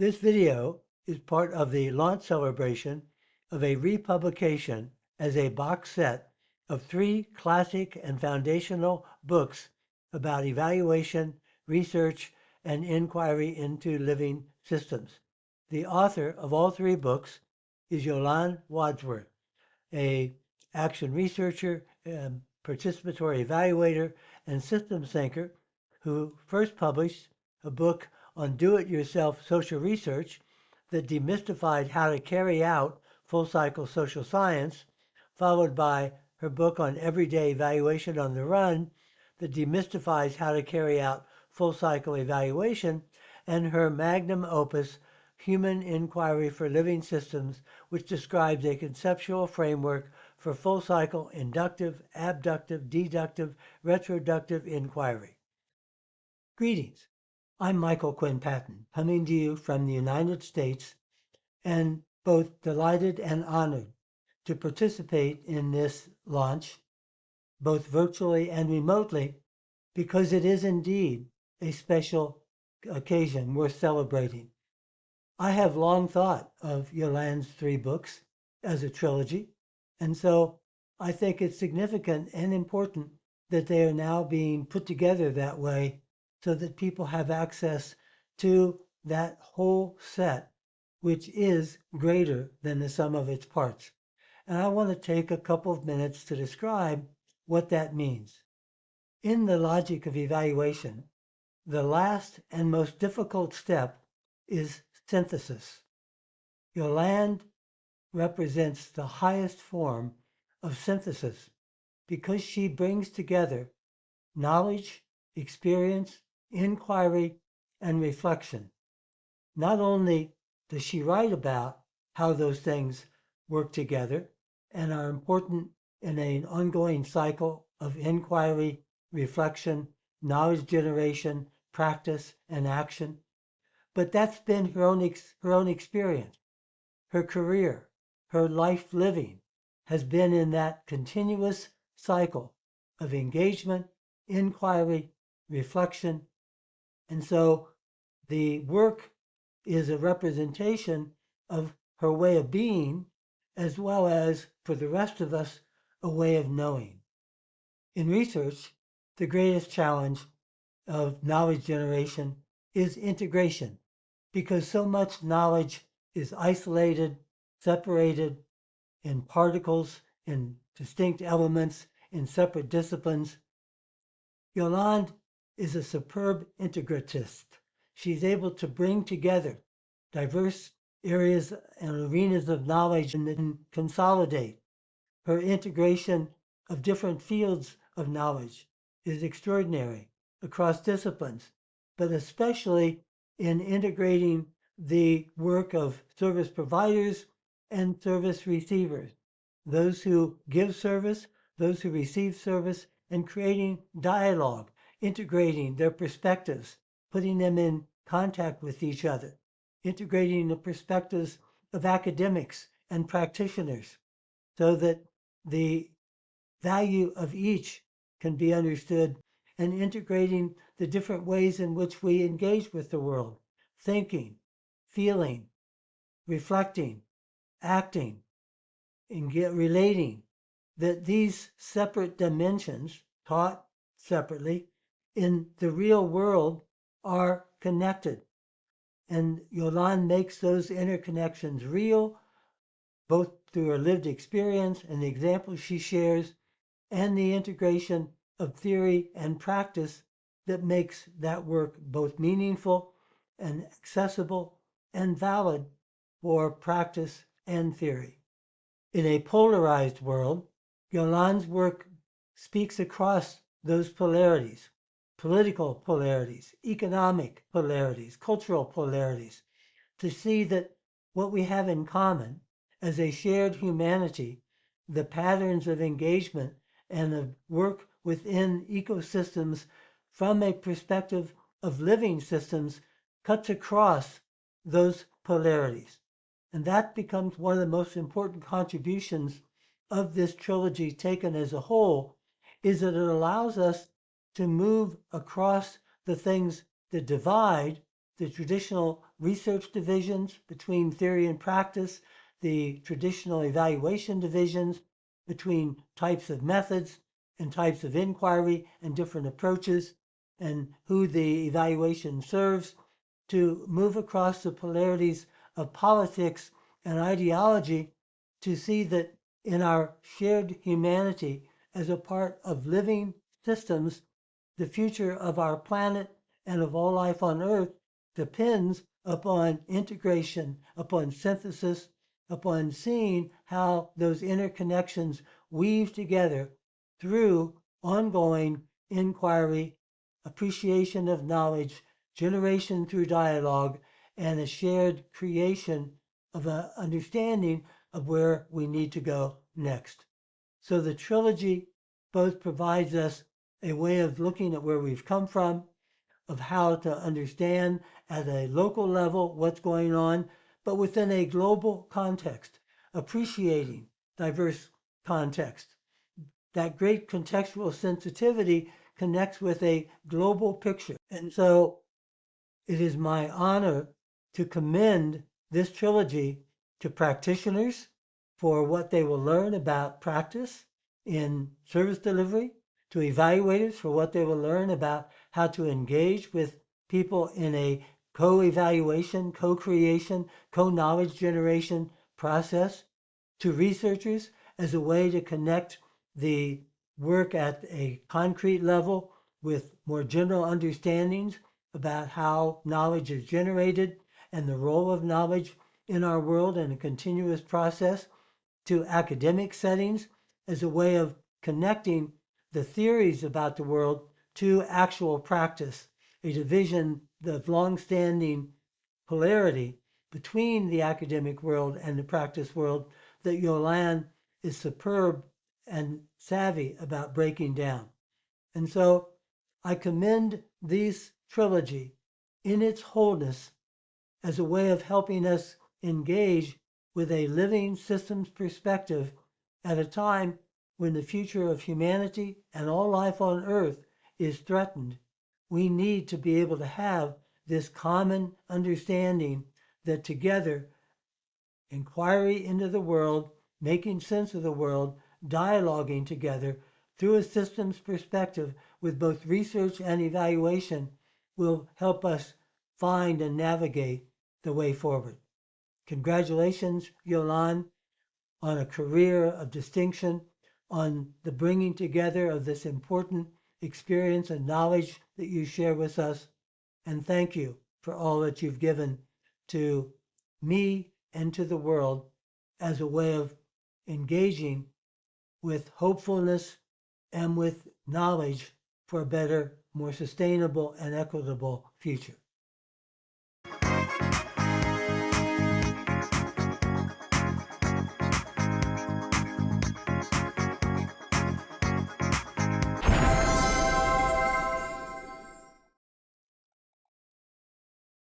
This video is part of the launch celebration of a republication as a box set of 3 classic and foundational books about evaluation, research, and inquiry into living systems. The author of all 3 books is Yoland Wadsworth, an action researcher, participatory evaluator, and systems thinker who first published a book on do-it-yourself social research that demystified how to carry out full-cycle social science, followed by her book on everyday evaluation on the run that demystifies how to carry out full-cycle evaluation, and her magnum opus, Human Inquiry for Living Systems, which describes a conceptual framework for full-cycle inductive, abductive, deductive, retroductive inquiry. Greetings. I'm Michael Quinn Patton, coming to you from the United States, and both delighted and honored to participate in this launch, both virtually and remotely, because it is indeed a special occasion worth celebrating. I have long thought of Yoland's 3 books as a trilogy, and so I think it's significant and important that they are now being put together that way so that people have access to that whole set, which is greater than the sum of its parts. And I want to take a couple of minutes to describe what that means. In the logic of evaluation, the last and most difficult step is synthesis. Yoland represents the highest form of synthesis because she brings together knowledge, experience, inquiry, and reflection. Not only does she write about how those things work together and are important in an ongoing cycle of inquiry, reflection, knowledge generation, practice, and action, but that's been her own experience. Her career, her life living has been in that continuous cycle of engagement, inquiry, reflection. And so the work is a representation of her way of being, as well as, for the rest of us, a way of knowing. In research, the greatest challenge of knowledge generation is integration, because so much knowledge is isolated, separated in particles, in distinct elements, in separate disciplines. Yoland is a superb integratist. She's able to bring together diverse areas and arenas of knowledge and then consolidate. Her integration of different fields of knowledge is extraordinary across disciplines, but especially in integrating the work of service providers and service receivers, those who give service, those who receive service, and creating dialogue, integrating their perspectives, putting them in contact with each other, integrating the perspectives of academics and practitioners so that the value of each can be understood, and integrating the different ways in which we engage with the world, thinking, feeling, reflecting, acting, and relating, that these separate dimensions, taught separately, in the real world are connected. And Yoland makes those interconnections real, both through her lived experience and the examples she shares, and the integration of theory and practice that makes that work both meaningful and accessible and valid for practice and theory. In a polarized world, Yoland's work speaks across those polarities, political polarities, economic polarities, cultural polarities, to see that what we have in common as a shared humanity, the patterns of engagement and of work within ecosystems from a perspective of living systems, cuts across those polarities. And that becomes one of the most important contributions of this trilogy taken as a whole, is that it allows us to move across the things that divide, the traditional research divisions between theory and practice, the traditional evaluation divisions between types of methods and types of inquiry and different approaches, and who the evaluation serves, to move across the polarities of politics and ideology to see that in our shared humanity as a part of living systems, the future of our planet and of all life on Earth depends upon integration, upon synthesis, upon seeing how those interconnections weave together through ongoing inquiry, appreciation of knowledge, generation through dialogue, and a shared creation of an understanding of where we need to go next. So the trilogy both provides us a way of looking at where we've come from, of how to understand at a local level what's going on, but within a global context, appreciating diverse context. That great contextual sensitivity connects with a global picture. And so it is my honor to commend this trilogy to practitioners for what they will learn about practice in service delivery, to evaluators for what they will learn about how to engage with people in a co-evaluation, co-creation, co-knowledge generation process, to researchers as a way to connect the work at a concrete level with more general understandings about how knowledge is generated and the role of knowledge in our world in a continuous process, to academic settings as a way of connecting the theories about the world to actual practice, a division of long-standing polarity between the academic world and the practice world that Yoland is superb and savvy about breaking down. And so I commend this trilogy in its wholeness as a way of helping us engage with a living systems perspective at a time when the future of humanity and all life on Earth is threatened. We need to be able to have this common understanding that together, inquiry into the world, making sense of the world, dialoguing together through a systems perspective with both research and evaluation will help us find and navigate the way forward. Congratulations, Yoland, on a career of distinction, on the bringing together of this important experience and knowledge that you share with us. And thank you for all that you've given to me and to the world as a way of engaging with hopefulness and with knowledge for a better, more sustainable and equitable future.